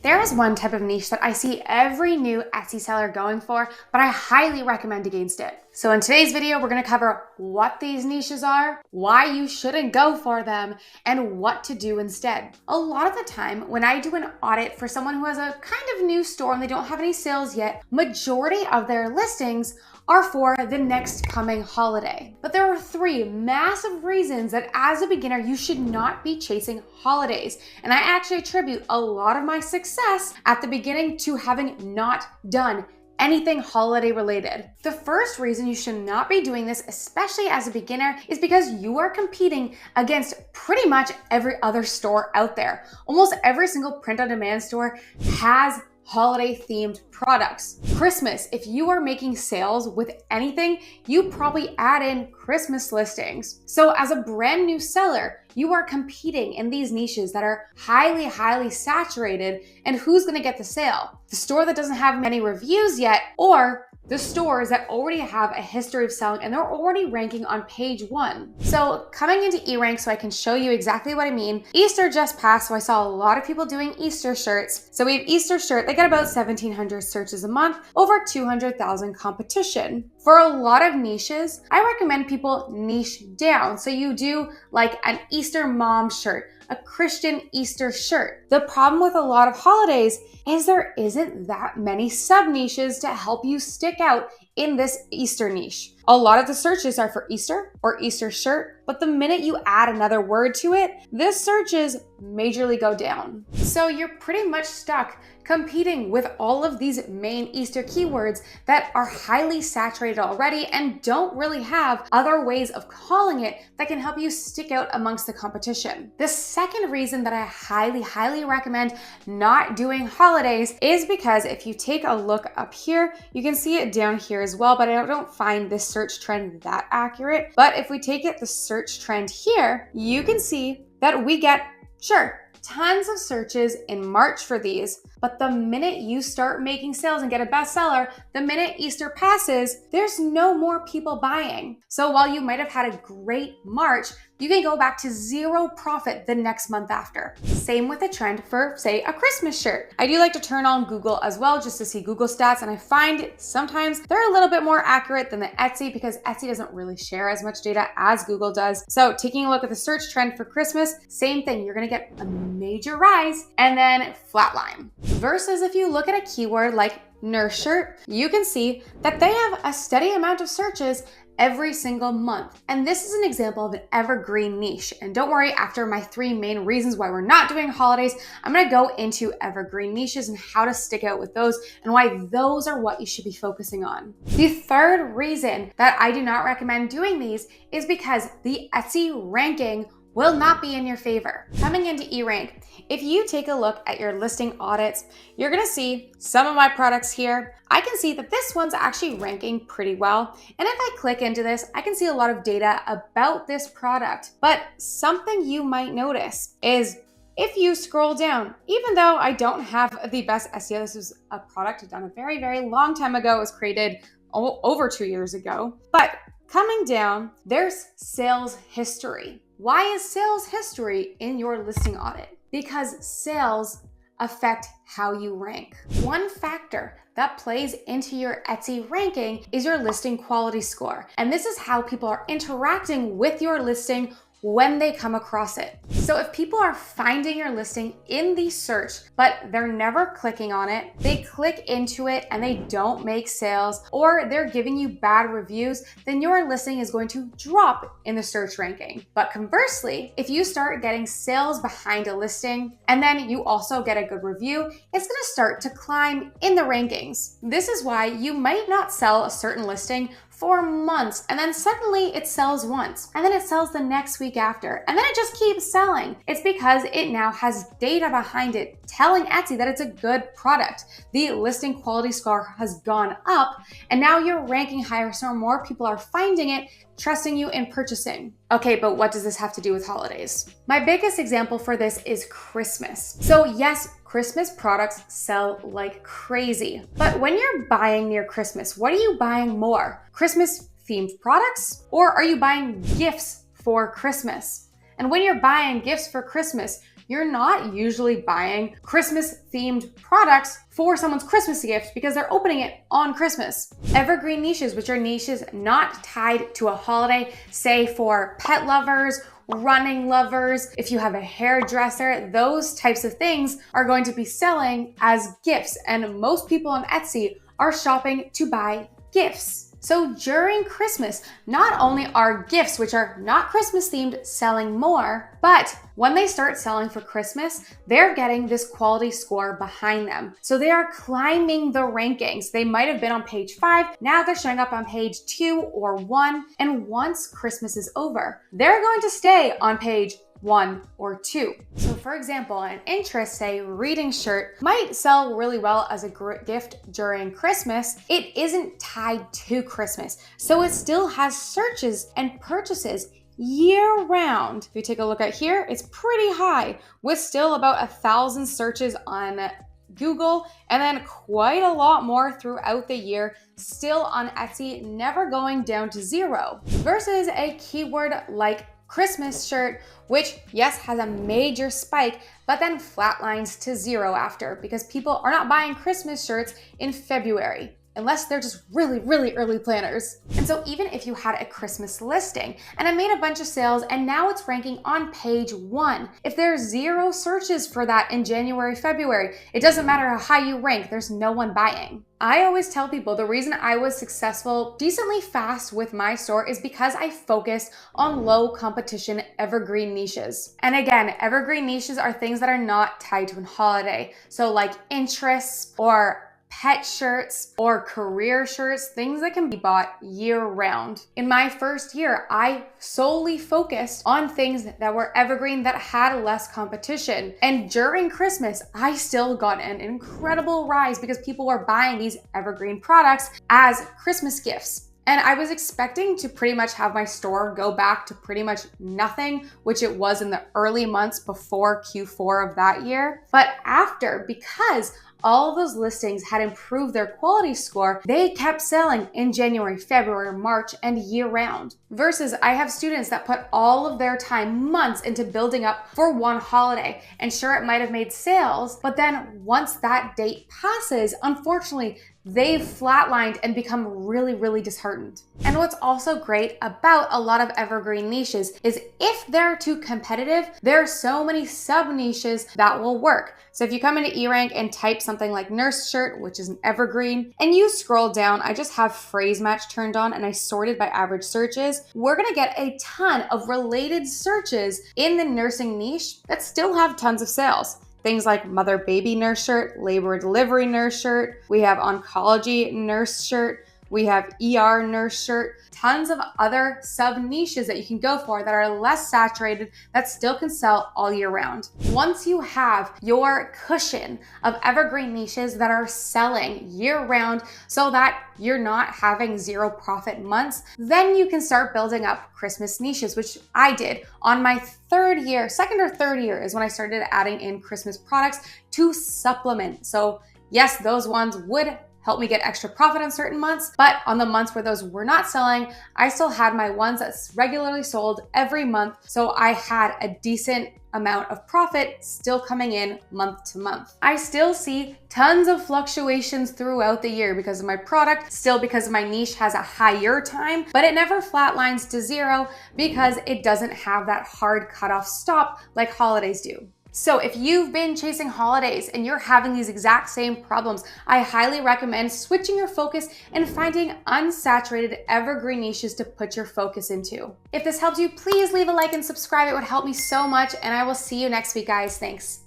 There is one type of niche that I see every new Etsy seller going for, but I highly recommend against it. So in today's video, we're gonna cover what these niches are, why you shouldn't go for them, and what to do instead. A lot of the time, when I do an audit for someone who has a kind of new store and they don't have any sales yet, majority of their listings are for the next coming holiday. But there are 3 massive reasons that as a beginner, you should not be chasing holidays. And I actually attribute a lot of my success at the beginning to having not done anything holiday related. The first reason you should not be doing this, especially as a beginner, is because you are competing against pretty much every other store out there. Almost every single print-on-demand store has holiday themed products. Christmas, if you are making sales with anything, you probably add in Christmas listings. So as a brand new seller, you are competing in these niches that are highly saturated, and who's gonna get the sale? The store that doesn't have many reviews yet, or the stores that already have a history of selling and they're already ranking on page 1. So coming into Erank so I can show you exactly what I mean, Easter just passed, so I saw a lot of people doing Easter shirts. So we have Easter shirt, they get about 1,700 searches a month, over 200,000 competition. For a lot of niches, I recommend people niche down. So you do like an Easter mom shirt, a Christian Easter shirt. The problem with a lot of holidays is there isn't that many sub niches to help you stick out in this Easter niche. A lot of the searches are for Easter or Easter shirt, but the minute you add another word to it, the searches majorly go down. So you're pretty much stuck competing with all of these main Easter keywords that are highly saturated already and don't really have other ways of calling it that can help you stick out amongst the competition. The second reason that I highly recommend not doing holidays is because if you take a look up here, you can see it down here as well, but I don't find this search trend that accurate. But if we take it the search trend here, you can see that we get, sure, tons of searches in March for these, but the minute you start making sales and get a bestseller, the minute Easter passes, there's no more people buying. So while you might have had a great March, you can go back to 0 profit the next month after. Same with a trend for, say, a Christmas shirt. I do like to turn on Google as well just to see Google stats, and I find sometimes they're a little bit more accurate than the Etsy because Etsy doesn't really share as much data as Google does. So taking a look at the search trend for Christmas, same thing, you're gonna get a major rise and then flatline. Versus if you look at a keyword like nurse shirt, you can see that they have a steady amount of searches every single month. And this is an example of an evergreen niche. And don't worry, after my 3 main reasons why we're not doing holidays, I'm gonna go into evergreen niches and how to stick out with those and why those are what you should be focusing on. The third reason that I do not recommend doing these is because the Etsy ranking will not be in your favor. Coming into Erank, if you take a look at your listing audits, you're gonna see some of my products here. I can see that this one's actually ranking pretty well. And if I click into this, I can see a lot of data about this product. But something you might notice is if you scroll down, even though I don't have the best SEO, this was a product I've done a very long time ago. It was created over 2 years ago. But coming down, there's sales history. Why is sales history in your listing audit? Because sales affect how you rank. One factor that plays into your Etsy ranking is your listing quality score. And this is how people are interacting with your listing when they come across it. So if people are finding your listing in the search, but they're never clicking on it, they click into it and they don't make sales, or they're giving you bad reviews, then your listing is going to drop in the search ranking. But conversely, if you start getting sales behind a listing, and then you also get a good review, it's gonna start to climb in the rankings. This is why you might not sell a certain listing for months, and then suddenly it sells once, and then it sells the next week after, and then it just keeps selling. It's because it now has data behind it telling Etsy that it's a good product. The listing quality score has gone up, and now you're ranking higher, so more people are finding it, trusting you in purchasing. Okay, but what does this have to do with holidays? My biggest example for this is Christmas. So yes, Christmas products sell like crazy. But when you're buying near Christmas, what are you buying more? Christmas themed products? Or are you buying gifts for Christmas? And when you're buying gifts for Christmas, you're not usually buying Christmas themed products for someone's Christmas gift because they're opening it on Christmas. Evergreen niches, which are niches not tied to a holiday, say for pet lovers, running lovers, if you have a hairdresser, those types of things are going to be selling as gifts. And most people on Etsy are shopping to buy gifts. So during Christmas, not only are gifts, which are not Christmas themed, selling more, but when they start selling for Christmas, they're getting this quality score behind them. So they are climbing the rankings. They might have been on page 5, now they're showing up on page 2 or 1. And once Christmas is over, they're going to stay on page 1 or 2. So for example, an interest, say reading shirt, might sell really well as a gift during Christmas. It isn't tied to Christmas, so it still has searches and purchases year round. If you take a look at here, it's pretty high with still about 1,000 searches on Google, and then quite a lot more throughout the year, still on Etsy, never going down to 0. Versus a keyword like Christmas shirt, which yes, has a major spike, but then flatlines to 0 after, because people are not buying Christmas shirts in February, unless they're just really, really early planners. And so even if you had a Christmas listing and it made a bunch of sales and now it's ranking on page 1, if there's 0 searches for that in January, February, it doesn't matter how high you rank, there's no one buying. I always tell people the reason I was successful decently fast with my store is because I focused on low competition evergreen niches. And again, evergreen niches are things that are not tied to a holiday. So like interests or pet shirts or career shirts, things that can be bought year round. In my first year, I solely focused on things that were evergreen that had less competition. And during Christmas, I still got an incredible rise because people were buying these evergreen products as Christmas gifts. And I was expecting to pretty much have my store go back to pretty much nothing, which it was in the early months before Q4 of that year. But after, because all of those listings had improved their quality score, they kept selling in January, February, March, and year round. Versus I have students that put all of their time, months, into building up for one holiday. And sure, it might have made sales, but then once that date passes, unfortunately, they've flatlined and become really, really disheartened. And what's also great about a lot of evergreen niches is if they're too competitive, there are so many sub niches that will work. So if you come into Erank and type something like nurse shirt, which is an evergreen, and you scroll down, I just have phrase match turned on and I sorted by average searches, we're gonna get a ton of related searches in the nursing niche that still have tons of sales. Things like mother baby nurse shirt, labor delivery nurse shirt, we have oncology nurse shirt, we have ER nurse shirt, tons of other sub niches that you can go for that are less saturated that still can sell all year round. Once you have your cushion of evergreen niches that are selling year round so that you're not having 0 profit months, then you can start building up Christmas niches, which I did on my second or third year is when I started adding in Christmas products to supplement. So yes, those ones would help me get extra profit on certain months, but on the months where those were not selling, I still had my ones that regularly sold every month. So I had a decent amount of profit still coming in month to month. I still see tons of fluctuations throughout the year because of my product, still because my niche has a higher time, but it never flatlines to 0 because it doesn't have that hard cutoff stop like holidays do. So if you've been chasing holidays and you're having these exact same problems, I highly recommend switching your focus and finding unsaturated evergreen niches to put your focus into. If this helps you, please leave a like and subscribe. It would help me so much, and I will see you next week, guys. Thanks.